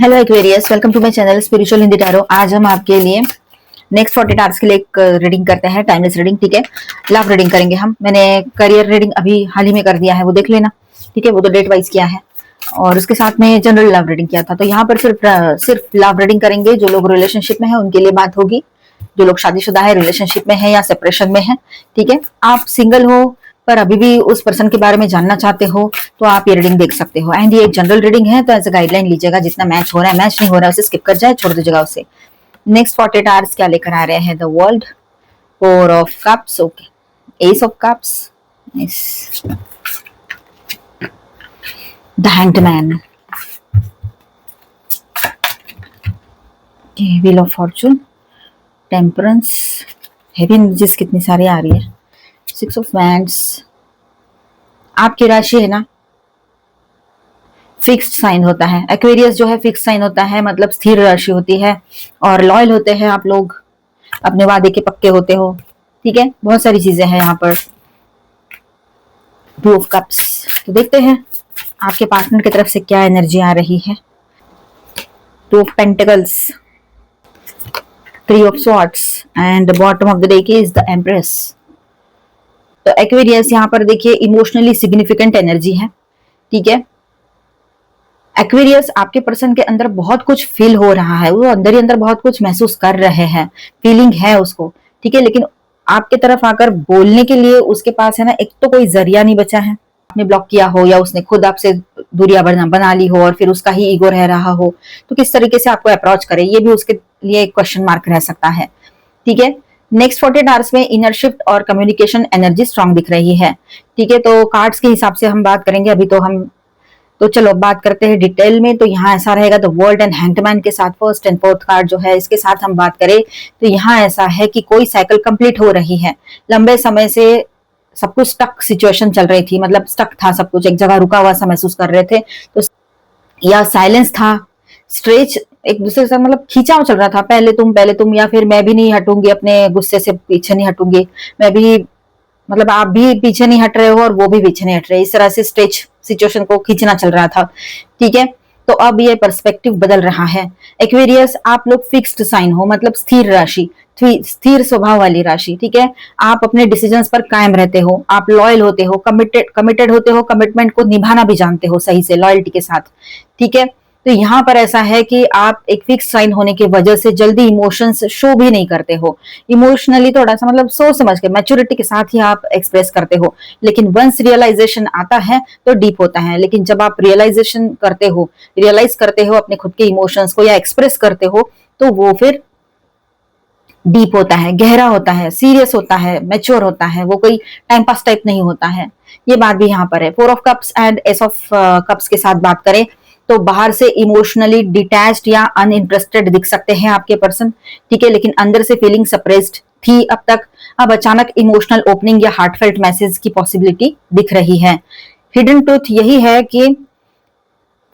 Hello Aquarius, welcome to my channel spiritual Hindi tarot. आज हम आपके लिए नेक्स्ट 40 आवर्स के लिए एक रीडिंग करते हैं, टाइमलेस रीडिंग। ठीक है, लव रीडिंग करेंगे हम। मैंने करियर रीडिंग अभी हाल ही में कर दिया है, वो देख लेना। ठीक है, वो तो डेट वाइज किया है और उसके साथ में जनरल लव रीडिंग किया था। तो यहाँ पर सिर्फ लव रीडिंग करेंगे। जो लोग रिलेशनशिप में है उनके लिए बात होगी, जो लोग शादीशुदा है, रिलेशनशिप में है या सेपरेशन में है। ठीक है, आप सिंगल हो पर अभी भी उस पर्सन के बारे में जानना चाहते हो तो आप ये रीडिंग देख सकते हो। एंड ये एक जनरल रीडिंग है, तो एज अ गाइडलाइन लीजिएगा। जितना मैच हो रहा है, मैच नहीं हो रहा है उसे स्किप कर जाए, छोड़ दीजिएगा उसे। नेक्स्ट 48 आवर्स क्या लेकर आ रहे हैं the world? Four of cups, okay, S of cups, the hanged man, wheel of Fortune, temperance, heavy energies कितनी सारी आ रही है। सिक्स ऑफ वैंड्स, आपकी राशि है ना, फिक्स्ड साइन होता है। एक्वेरियस जो है फिक्स्ड साइन होता है, मतलब स्थिर राशि होती है और लॉयल होते हैं आप लोग, अपने वादे के पक्के होते हो। ठीक है, बहुत सारी चीजें हैं यहाँ पर। टू ऑफ कप्स, तो देखते हैं आपके पार्टनर की तरफ से क्या एनर्जी आ रही है। Two of pentacles, three of swords and bottom of the deck is the empress. तो एक्वेरियस यहाँ पर देखिए इमोशनली सिग्निफिकेंट एनर्जी है। ठीक है, एक्वेरियस आपके पर्सन के अंदर बहुत कुछ फील हो रहा है, वो अंदर ही अंदर बहुत कुछ महसूस कर रहे हैं, फीलिंग है उसको। ठीक है, लेकिन आपके तरफ आकर बोलने के लिए उसके पास है ना, एक तो कोई जरिया नहीं बचा है। आपने ब्लॉक किया हो या उसने खुद आपसे दूरियां बना ली हो और फिर उसका ही ईगो रह रहा हो, तो किस तरीके से आपको अप्रोच करे, ये भी उसके लिए एक क्वेश्चन मार्क रह सकता है। ठीक है, नेक्स्ट 48 आवर्स में इनर शिफ्ट और कम्युनिकेशन एनर्जी स्ट्रांग दिख रही है। ठीक है, तो कार्ड्स के हिसाब से हम बात करेंगे अभी। तो चलो बात करते हैं डिटेल में। तो यहाँ ऐसा रहेगा द वर्ल्ड एंड हैंगमैन के साथ फर्स्ट एंड फोर्थ कार्ड जो है, इसके साथ हम बात करें तो यहाँ ऐसा है कि कोई साइकिल कंप्लीट हो रही है। लंबे समय से सब कुछ स्टक सिचुएशन चल रही थी, मतलब स्टक था सब कुछ, एक जगह रुका हुआ सा महसूस कर रहे थे। तो या साइलेंस था, स्ट्रेच एक दूसरे से, मतलब खींचाव चल रहा था, पहले तुम या फिर मैं भी नहीं हटूंगी, अपने गुस्से से पीछे नहीं हटूंगी, मैं भी, मतलब आप भी पीछे नहीं हट रहे हो और वो भी पीछे नहीं हट रहे, इस तरह से स्ट्रेच सिचुएशन को खींचना चल रहा था। ठीक है, तो अब ये पर्सपेक्टिव बदल रहा है। एक्वेरियस आप लोग फिक्स्ड साइन हो, मतलब स्थिर राशि, स्थिर स्वभाव वाली राशि। ठीक है, आप अपने डिसीजंस पर कायम रहते हो, आप लॉयल होते हो, कमिटेड होते हो, कमिटमेंट को निभाना भी जानते हो सही से, लॉयल्टी के साथ। ठीक है, तो यहाँ पर ऐसा है कि आप एक फिक्स साइन होने की वजह से जल्दी इमोशंस शो भी नहीं करते हो। इमोशनली थोड़ा सा, मतलब सोच समझ के, मैच्योरिटी के साथ ही आप एक्सप्रेस करते हो। लेकिन वंस रियलाइजेशन आता है तो डीप होता है। लेकिन जब आप रियलाइज करते हो अपने खुद के इमोशंस को या एक्सप्रेस करते हो, तो वो फिर डीप होता है, गहरा होता है, सीरियस होता है, मैच्योर होता है, वो कोई टाइम पास टाइप नहीं होता है। ये बात भी यहाँ पर है। Four of cups and S of cups के साथ बात करें तो बाहर से इमोशनली डिटैच्ड या अनइंटरेस्टेड दिख सकते हैं आपके पर्सन। ठीक है, लेकिन अंदर से फीलिंग सप्रेस्ड थी अब तक। अब अचानक इमोशनल ओपनिंग या हार्टफेल्ट मैसेज की पॉसिबिलिटी दिख रही है। हिडन ट्रूथ यही है कि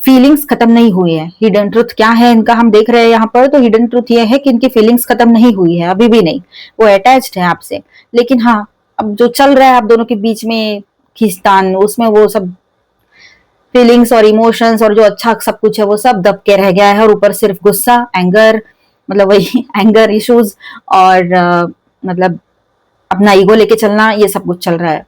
फीलिंग्स खत्म नहीं हुई है। हिडन ट्रूथ क्या है इनका हम देख रहे हैं यहाँ पर। तो हिडन ट्रूथ ये है कि इनकी फीलिंग्स खत्म नहीं हुई है, अभी भी नहीं, वो अटैच्ड है आपसे। लेकिन हाँ, अब जो चल रहा है आप दोनों के बीच में खींचतान, उसमें वो सब फीलिंग्स और इमोशंस और जो अच्छा सब कुछ है वो सब दब के रह गया है। और ऊपर सिर्फ गुस्सा, एंगर, मतलब वही एंगर इश्यूज और मतलब अपना ईगो लेके चलना, ये सब कुछ चल रहा है।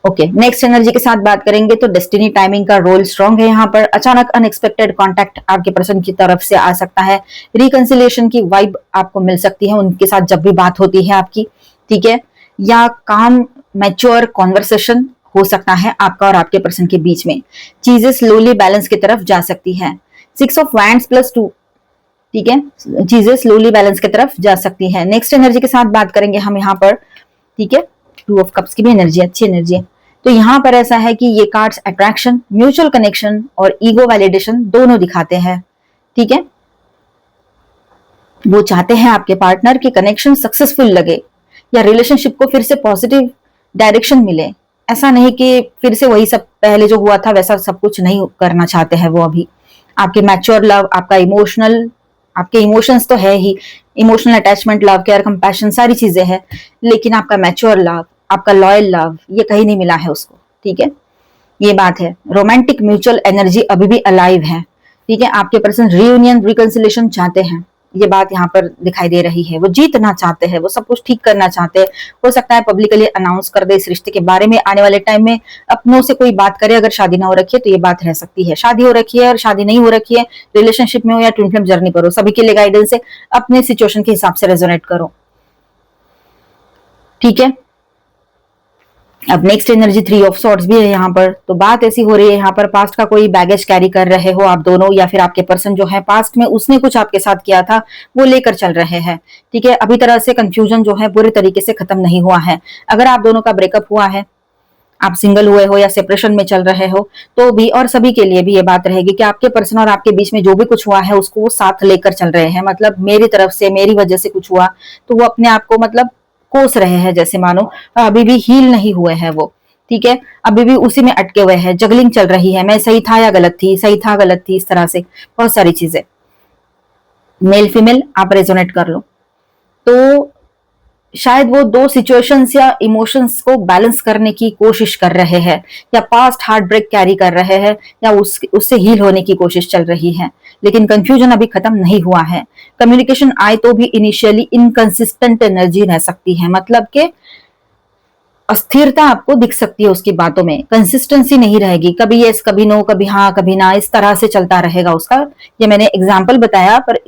ओके, नेक्स्ट एनर्जी के साथ बात करेंगे तो डेस्टिनी टाइमिंग का रोल स्ट्रांग है यहाँ पर। अचानक अनएक्सपेक्टेड कांटेक्ट आपके पर्सन की तरफ से आ सकता है। रिकंसिलिएशन की वाइब आपको मिल सकती है उनके साथ जब भी बात होती है आपकी। ठीक है, या काम मैच्योर कॉन्वर्सेशन हो सकता है आपका और आपके पर्सन के बीच में। चीजें स्लोली बैलेंस की तरफ जा सकती है। सिक्स ऑफ वैंड्स प्लस 2, ठीक है, चीजें स्लोली बैलेंस की तरफ जा सकती है। नेक्स्ट एनर्जी के साथ बात करेंगे हम यहाँ पर। ठीक है, टू ऑफ कप्स की भी एनर्जी अच्छी एनर्जी है। तो यहाँ पर ऐसा है कि ये कार्ड्स अट्रैक्शन, म्यूचुअल कनेक्शन और ईगो वैलिडेशन दोनों दिखाते हैं। ठीक है, वो चाहते हैं आपके पार्टनर की कनेक्शन सक्सेसफुल लगे या रिलेशनशिप को फिर से पॉजिटिव डायरेक्शन मिले। ऐसा नहीं कि फिर से वही सब पहले जो हुआ था वैसा सब कुछ नहीं करना चाहते हैं वो अभी। आपकी मैच्योर लव, आपका इमोशनल, आपके इमोशंस तो है ही, emotional attachment, love, care, compassion, सारी चीजें हैं। लेकिन आपका मैच्योर लव, आपका लॉयल लव, ये कहीं नहीं मिला है उसको। ठीक है, ये बात है। रोमांटिक म्यूचुअल एनर्जी अभी भी अलाइव है। ठीक है, आपके पर्सन रीयूनियन रिकंसिलेशन चाहते हैं, ये बात यहाँ पर दिखाई दे रही है। वो जीतना चाहते हैं, वो सब कुछ ठीक करना चाहते हैं। हो सकता है पब्लिकली अनाउंस कर दे इस रिश्ते के बारे में आने वाले टाइम में, अपनों से कोई बात करे। अगर शादी ना हो रखी है तो ये बात रह सकती है, शादी हो रखी है और शादी नहीं हो रखी है, रिलेशनशिप में हो या ट्विन फ्लेम जर्नी पर हो, सभी के लिए गाइडेंस है। अपने सिचुएशन के हिसाब से रेजोनेट करो, ठीक है। अब नेक्स्ट एनर्जी 3 ऑफ सॉर्ड्स भी है यहाँ पर। तो बात ऐसी हो रही है यहाँ पर, पास्ट का कोई बैगेज कैरी कर रहे हो आप दोनों, या फिर आपके पर्सन जो है पास्ट में उसने कुछ आपके साथ किया था वो लेकर चल रहे हैं, ठीक है। अभी तरह से कंफ्यूजन जो है पूरी तरीके से खत्म नहीं हुआ है। अगर आप दोनों का ब्रेकअप हुआ है, आप सिंगल हुए हो या सेपरेशन में चल रहे हो, तो भी और सभी के लिए भी ये बात रहेगी कि आपके पर्सन और आपके बीच में जो भी कुछ हुआ है उसको वो साथ लेकर चल रहे हैं। मतलब मेरी तरफ से, मेरी वजह से कुछ हुआ तो वो अपने आप को मतलब कोस रहे हैं, जैसे मानो अभी भी हील नहीं हुए हैं वो, ठीक है। अभी भी उसी में अटके हुए हैं, जगलिंग चल रही है, मैं सही था या गलत थी, सही था गलत थी, इस तरह से बहुत सारी चीजें। मेल फीमेल आप रेजोनेट कर लो। तो शायद वो दो सिचुएशंस या इमोशंस को बैलेंस करने की कोशिश कर रहे हैं, या पास्ट हार्ट ब्रेक कैरी कर रहे हैं, या उससे हील होने की कोशिश चल रही है। लेकिन कंफ्यूजन अभी खत्म नहीं हुआ है। कम्युनिकेशन आए तो भी इनिशियली इनकंसिस्टेंट एनर्जी रह सकती है, मतलब कि अस्थिरता आपको दिख सकती है उसकी बातों में, कंसिस्टेंसी नहीं रहेगी, कभी यस कभी नो, कभी हाँ कभी ना, इस तरह से चलता रहेगा उसका। ये मैंने एग्जाम्पल बताया, पर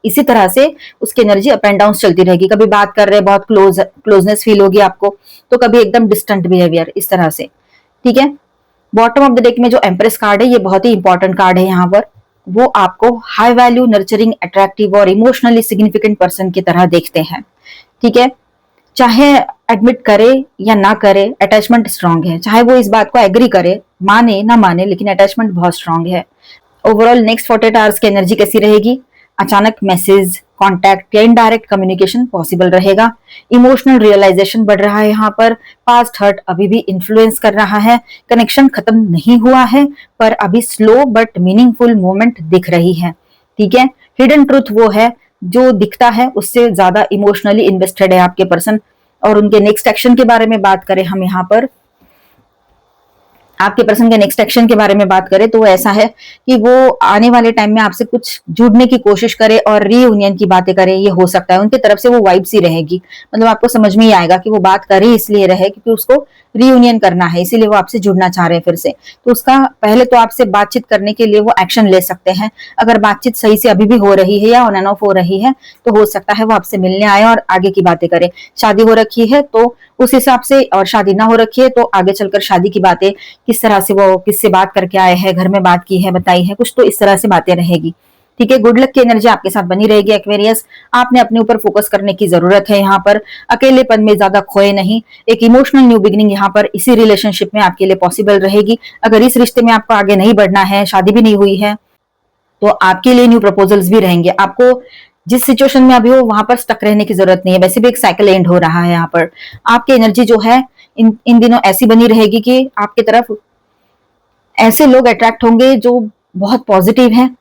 इसी तरह से उसकी एनर्जी अप एंड डाउन चलती रहेगी। कभी बात कर रहे बहुत क्लोजनेस फील होगी आपको, तो कभी एकदम डिस्टेंट बिहेवियर, इस तरह से, ठीक है। बॉटम ऑफ द डेक में जो एम्प्रेस कार्ड है, ये बहुत ही इंपॉर्टेंट कार्ड है यहाँ पर। वो आपको हाई वैल्यू, नर्चरिंग, अट्रैक्टिव और इमोशनली सिग्निफिकेंट पर्सन की तरह देखते हैं, ठीक है। चाहे एडमिट करे या ना करे, अटैचमेंट स्ट्रांग है। चाहे वो इस बात को एग्री करे, माने ना माने, लेकिन अटैचमेंट बहुत स्ट्रांग है। ओवरऑल नेक्स्ट 48 आवर्स की एनर्जी कैसी रहेगी? अचानक मैसेज, कॉन्टैक्ट या इनडायरेक्ट कम्युनिकेशन पॉसिबल रहेगा। इमोशनल रियलाइजेशन बढ़ रहा है यहाँ पर। पास्ट हर्ट अभी भी इन्फ्लुएंस कर रहा है। कनेक्शन खत्म नहीं हुआ है, पर अभी स्लो बट मीनिंगफुल मोमेंट दिख रही है, ठीक है। हिडन ट्रूथ वो है जो दिखता है, उससे ज्यादा इमोशनली इन्वेस्टेड है आपके पर्सन। और उनके नेक्स्ट एक्शन के बारे में बात करें हम यहाँ पर, आपके पर्सन के नेक्स्ट एक्शन के बारे में बात करें तो वो ऐसा है कि वो आने वाले टाइम में आपसे कुछ जुड़ने की कोशिश करे और रीयूनियन की बातें करे। ये हो सकता है उनकी तरफ से वो वाइब सी रहेगी, मतलब आपको समझ में ही आएगा कि वो बात करे इसलिए रहे क्योंकि उसको रीयूनियन करना है, इसीलिए वो आपसे जुड़ना चाह रहे हैं फिर से। तो उसका पहले तो आपसे बातचीत करने के लिए वो एक्शन ले सकते हैं। अगर बातचीत सही से अभी भी हो रही है या ऑन एंड ऑफ हो रही है, तो हो सकता है वो आपसे मिलने आए और आगे की बातें करें। शादी हो रखी है तो उस हिसाब से, और शादी ना हो रखी है तो आगे चलकर शादी की बातें, किस तरह से वो किससे बात करके आए हैं, घर में बात की है, बताई है, कुछ तो इस तरह से बातें रहेगी, ठीक है। गुड लक की एनर्जी आपके साथ बनी रहेगी एक्वेरियस। आपने अपने ऊपर फोकस करने की जरूरत है यहाँ पर। अकेलेपन में ज्यादा खोए नहीं। एक इमोशनल न्यू बिगिनिंग यहाँ पर इसी रिलेशनशिप में आपके लिए पॉसिबल रहेगी। अगर इस रिश्ते में आपको आगे नहीं बढ़ना है, शादी भी नहीं हुई है, तो आपके लिए न्यू प्रपोजल्स भी रहेंगे। आपको जिस सिचुएशन में अभी हो वहां पर स्टक रहने की जरूरत नहीं है। वैसे भी एक साइकिल एंड हो रहा है यहाँ पर। आपकी एनर्जी जो है इन दिनों ऐसी बनी रहेगी कि आपकी तरफ ऐसे लोग अट्रैक्ट होंगे जो बहुत पॉजिटिव हैं,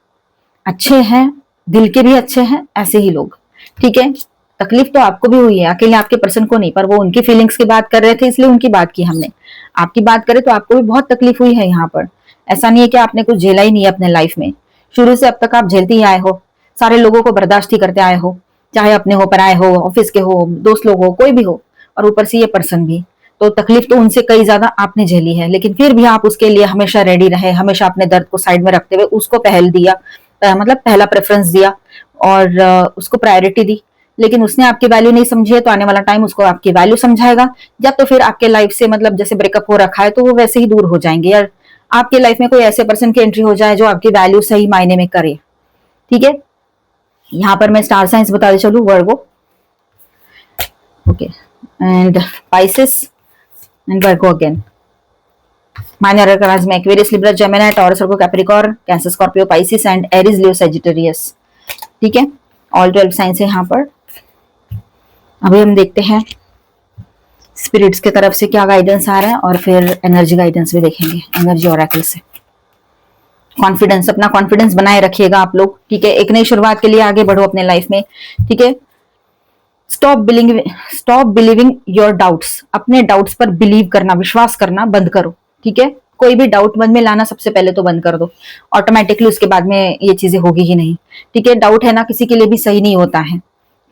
अच्छे हैं, दिल के भी अच्छे हैं, ऐसे ही लोग, ठीक है। तकलीफ तो आपको भी हुई है, अकेले आपके पर्सन को नहीं, पर वो उनकी फीलिंग्स की बात कर रहे थे इसलिए उनकी बात की हमने। आपकी बात करें तो आपको भी बहुत तकलीफ हुई है यहाँ पर। ऐसा नहीं है कि आपने कुछ झेला ही नहीं है अपने लाइफ में। शुरू से अब तक आप झेलते ही आए हो, सारे लोगों को बर्दाश्त ही करते आए हो, चाहे अपने हो, पराए हो, ऑफिस के हो, दोस्त लोग हो, कोई भी हो, और ऊपर से ये पर्सन भी। तो तकलीफ तो उनसे कई ज्यादा आपने झेली है, लेकिन फिर भी आप उसके लिए हमेशा रेडी रहे, हमेशा अपने दर्द को साइड में रखते हुए उसको पहल दिया, मतलब पहला प्रेफरेंस दिया और उसको प्रायोरिटी दी। लेकिन उसने आपकी वैल्यू नहीं समझी है, तो आने वाला टाइम उसको आपकी वैल्यू समझाएगा। या तो फिर आपके लाइफ से, मतलब जैसे ब्रेकअप हो रखा है तो वो वैसे ही दूर हो जाएंगे, या आपके लाइफ में कोई ऐसे पर्सन की एंट्री हो जाए जो आपकी वैल्यू सही मायने में करे, ठीक है। यहाँ पर मैं स्टार साइंस बताते चलू, Virgo, okay, and Pisces and Virgo again. Minor arcanas में Aquarius, Libra, Gemini, Taurus, Virgo, Capricorn, Cancer, Scorpio, Pisces and Aries, Leo, Sagittarius, ठीक है। ऑल 12 साइंस है यहाँ पर। अभी हम देखते हैं स्पिरिट्स की तरफ से क्या गाइडेंस आ रहा है, और फिर एनर्जी गाइडेंस भी देखेंगे एनर्जी ऑरेकल से। कॉन्फिडेंस, अपना कॉन्फिडेंस बनाए रखिएगा आप लोग, ठीक है। एक नई शुरुआत के लिए आगे बढ़ो अपने लाइफ में, ठीक है। स्टॉप बिलीविंग योर डाउट्स, अपने डाउट्स पर बिलीव करना, विश्वास करना बंद करो, ठीक है। कोई भी डाउट मन में लाना सबसे पहले तो बंद कर दो, ऑटोमेटिकली उसके बाद में ये चीजें होगी ही नहीं। ठीक है, डाउट है ना किसी के लिए भी सही नहीं होता है,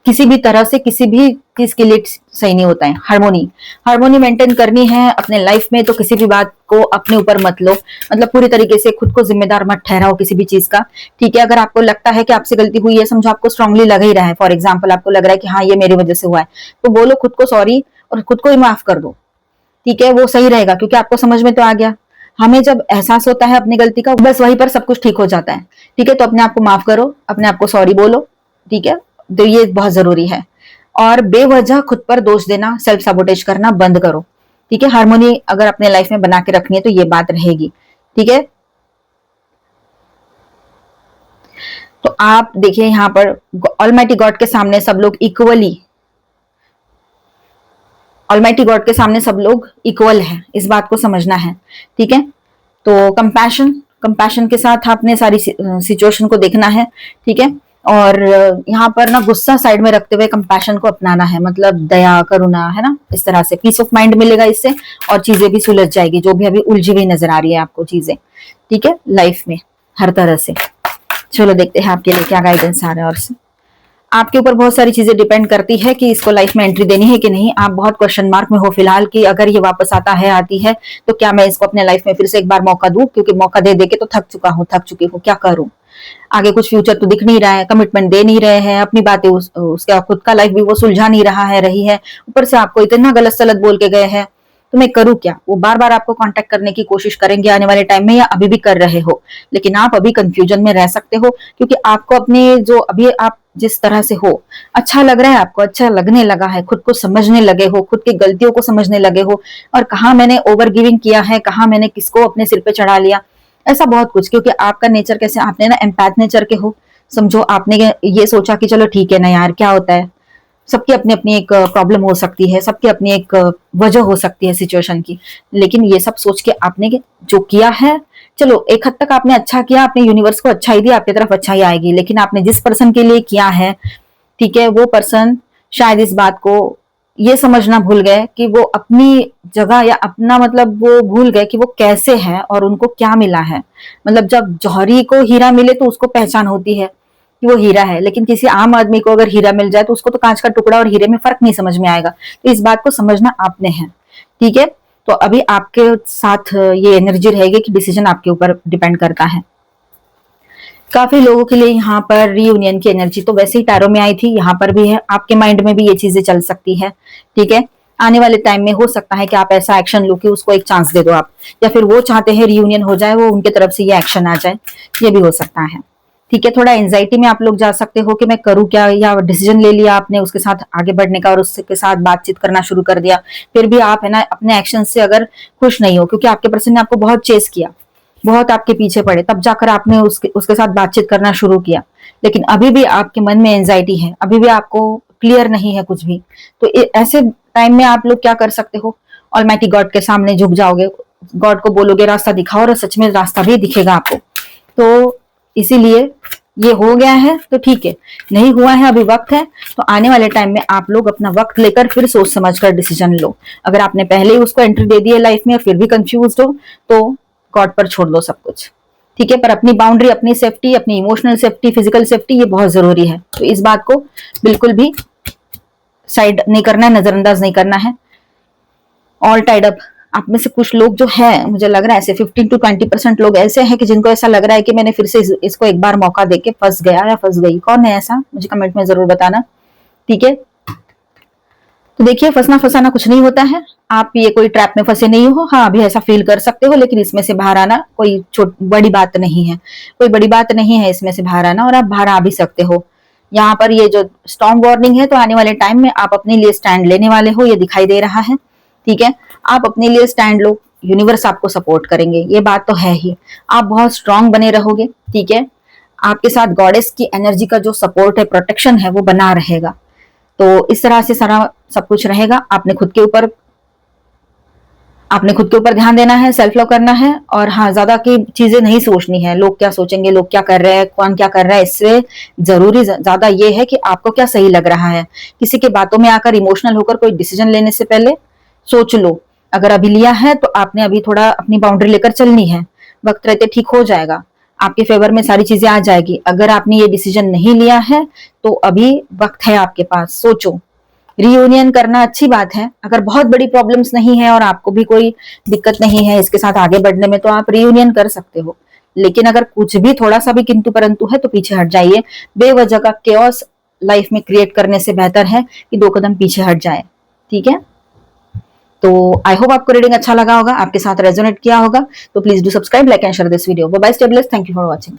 किसी भी तरह से किसी भी चीज के लिए सही नहीं होता है। हार्मोनी, हार्मोनी मेंटेन करनी है अपने लाइफ में, तो किसी भी बात को अपने ऊपर मत लो, मतलब पूरी तरीके से खुद को जिम्मेदार मत ठहराओ किसी भी चीज का। ठीक है, अगर आपको लगता है कि आपसे गलती हुई है, समझो आपको स्ट्रांगली लग ही रहा है, फॉर एग्जाम्पल आपको लग रहा है कि हाँ ये मेरी वजह से हुआ है, तो बोलो खुद को सॉरी और खुद को ही माफ कर दो। ठीक है, वो सही रहेगा क्योंकि आपको समझ में तो आ गया। हमें जब एहसास होता है अपनी गलती का, बस वहीं पर सब कुछ ठीक हो जाता है। ठीक है, तो अपने आप को माफ करो, अपने आप को सॉरी बोलो। ठीक है, तो ये बहुत जरूरी है। और बेवजह खुद पर दोष देना, सेल्फ सबोटेज करना बंद करो। ठीक है, हार्मोनी अगर अपने लाइफ में बना के रखनी है तो ये बात रहेगी। ठीक है, तो आप देखिए यहाँ पर ऑलमाइटी गॉड के सामने सब लोग इक्वली, ऑलमाइटी गॉड के सामने सब लोग इक्वल है, इस बात को समझना है। ठीक है, तो कंपैशन, कंपैशन के साथ आपने सारी सिचुएशन को देखना है। ठीक है, और यहाँ पर ना गुस्सा साइड में रखते हुए कंपैशन को अपनाना है, मतलब दया करुणा, है ना, इस तरह से पीस ऑफ माइंड मिलेगा इससे, और चीजें भी सुलझ जाएगी जो भी अभी उलझी हुई नजर आ रही है आपको चीजें। ठीक है, लाइफ में हर तरह से। चलो देखते हैं आपके लिए क्या गाइडेंस आ रहा है। और से आपके ऊपर बहुत सारी चीजें डिपेंड करती है कि इसको लाइफ में एंट्री देनी है कि नहीं। आप बहुत क्वेश्चन मार्क में हो फिलहाल कि अगर ये वापस आता है, आती है, तो क्या मैं इसको अपने लाइफ में फिर से एक बार मौका दूं, क्योंकि मौका दे दे के तो थक चुका हूं, थक चुकी हूँ, क्या करूं, आगे कुछ फ्यूचर तो दिख नहीं रहा है, कमिटमेंट दे नहीं रहे हैं, अपनी बातें उसका खुद का लाइफ भी वो सुलझा नहीं रहा है, रही है, ऊपर से आपको इतना गलत सलत बोल के गए हैं, तो मैं करूँ क्या। वो बार बार आपको कांटेक्ट करने की कोशिश करेंगे आने वाले टाइम में, या अभी भी कर रहे हो, लेकिन आप अभी कंफ्यूजन में रह सकते हो, क्योंकि आपको अपने जो अभी आप जिस तरह से हो अच्छा लग रहा है, आपको अच्छा लगने लगा है, खुद को समझने लगे हो, खुद की गलतियों को समझने लगे हो, और कहाँ मैंने ओवर गिविंग किया है, कहाँ मैंने किसको अपने सिर पे चढ़ा लिया, ऐसा बहुत कुछ। क्योंकि आपका नेचर कैसे, आपने ना एम्पैथ नेचर के हो, समझो आपने ये सोचा कि चलो ठीक है ना यार, क्या होता है, सबकी अपनी अपनी एक प्रॉब्लम हो सकती है, सबकी अपनी एक वजह हो सकती है सिचुएशन की, लेकिन ये सब सोच के आपने जो किया है, चलो एक हद तक आपने अच्छा किया, आपने यूनिवर्स को अच्छा ही दिया, आपकी तरफ अच्छा ही आएगी, लेकिन आपने जिस पर्सन के लिए किया है, ठीक है, वो पर्सन शायद इस बात को ये समझना भूल गए कि वो अपनी जगह या अपना, मतलब वो भूल गए कि वो कैसे है और उनको क्या मिला है। मतलब जब जौहरी को हीरा मिले तो उसको पहचान होती है कि वो हीरा है, लेकिन किसी आम आदमी को अगर हीरा मिल जाए तो उसको तो कांच का टुकड़ा और हीरे में फर्क नहीं समझ में आएगा। तो इस बात को समझना आपने है। ठीक है, तो अभी आपके साथ ये एनर्जी रहेगी कि डिसीजन आपके ऊपर डिपेंड करता है। काफी लोगों के लिए यहाँ पर रीयूनियन की एनर्जी तो वैसे ही टैरो में आई थी, यहाँ पर भी है, आपके माइंड में भी ये चीजें चल सकती है। ठीक है, आने वाले टाइम में हो सकता है कि आप ऐसा एक्शन लो कि उसको एक चांस दे दो आप, या फिर वो चाहते हैं रीयूनियन हो जाए, वो उनके तरफ से ये एक्शन आ जाए, ये भी हो सकता है। ठीक है, थोड़ा एंजाइटी में आप लोग जा सकते हो कि मैं करूँ क्या, या डिसीजन ले लिया आपने उसके साथ आगे बढ़ने का और उसके साथ बातचीत करना शुरू कर दिया, फिर भी आप है ना अपने एक्शन से अगर खुश नहीं हो, क्योंकि आपके पर्सन ने आपको बहुत चेस किया, बहुत आपके पीछे पड़े, तब जाकर आपने उसके साथ बातचीत करना शुरू किया, लेकिन अभी भी आपके मन में एंजाइटी है, अभी भी आपको क्लियर नहीं है कुछ भी। तो ऐसे टाइम में आप लोग क्या कर सकते हो, ऑलमाइटी गॉड के सामने झुक जाओगे, गॉड को बोलोगे रास्ता दिखाओ, और सच में रास्ता भी दिखेगा आपको। तो इसीलिए ये हो गया है तो ठीक है, नहीं हुआ है अभी वक्त है, तो आने वाले टाइम में आप लोग अपना वक्त लेकर फिर सोच समझ कर डिसीजन लो। अगर आपने पहले ही उसको एंट्री दे दी है लाइफ में और फिर भी कंफ्यूज हो, तो गॉड पर छोड़ दो सब कुछ। ठीक है, पर अपनी बाउंड्री, अपनी सेफ्टी, अपनी इमोशनल सेफ्टी, फिजिकल सेफ्टी, ये बहुत जरूरी है, तो इस बात को बिल्कुल भी साइड नहीं करना है, नजरअंदाज नहीं करना है। ऑल टाइड अप, आप में से कुछ लोग जो है, मुझे लग रहा है ऐसे 15 to 20% लोग ऐसे हैं कि जिनको ऐसा लग रहा है कि मैंने फिर से इसको एक बार मौका देके फंस गया या फंस गई। कौन है ऐसा, मुझे कमेंट में जरूर बताना। ठीक है, तो देखिए फंसना फंसाना कुछ नहीं होता है, आप ये कोई ट्रैप में फंसे नहीं हो। हाँ, अभी ऐसा फील कर सकते हो, लेकिन इसमें से बाहर आना कोई बड़ी बात नहीं है, कोई बड़ी बात नहीं है इसमें से बाहर आना, और आप बाहर आ भी सकते हो। यहाँ पर ये जो स्टॉर्म वार्निंग है, तो आने वाले टाइम में आप अपने लिए स्टैंड लेने वाले हो, ये दिखाई दे रहा है। ठीक है, आप अपने लिए स्टैंड लो, यूनिवर्स आपको सपोर्ट करेंगे, ये बात तो है ही। आप बहुत स्ट्रांग बने रहोगे। ठीक है, आपके साथ गॉडेस की एनर्जी का जो सपोर्ट है, प्रोटेक्शन है, वो बना रहेगा। तो इस तरह से सारा सब कुछ रहेगा। आपने खुद के ऊपर ध्यान देना है, सेल्फ लव करना है, और हाँ, ज्यादा की चीजें नहीं सोचनी है, लोग क्या सोचेंगे, लोग क्या कर रहे हैं, कौन क्या कर रहा है, इससे जरूरी ज्यादा ये है कि आपको क्या सही लग रहा है। किसी की बातों में आकर इमोशनल होकर कोई डिसीजन लेने से पहले सोच लो अगर अभी लिया है तो आपने अभी थोड़ा अपनी बाउंड्री लेकर चलनी है, वक्त रहते ठीक हो जाएगा, आपके फेवर में सारी चीजें आ जाएगी। अगर आपने ये डिसीजन नहीं लिया है तो अभी वक्त है आपके पास, सोचो। रीयूनियन करना अच्छी बात है, अगर बहुत बड़ी प्रॉब्लम्स नहीं है और आपको भी कोई दिक्कत नहीं है इसके साथ आगे बढ़ने में, तो आप रीयूनियन कर सकते हो। लेकिन अगर कुछ भी थोड़ा सा भी किंतु परंतु है तो पीछे हट जाइए। बेवजह का केओस लाइफ में क्रिएट करने से बेहतर है कि 2 कदम पीछे हट जाए। ठीक है, तो आई होप आपको रीडिंग अच्छा लगा होगा, आपके साथ रेजोनेट किया होगा। तो please do subscribe, like and share this video. Bye bye, stay blessed, thank you for watching.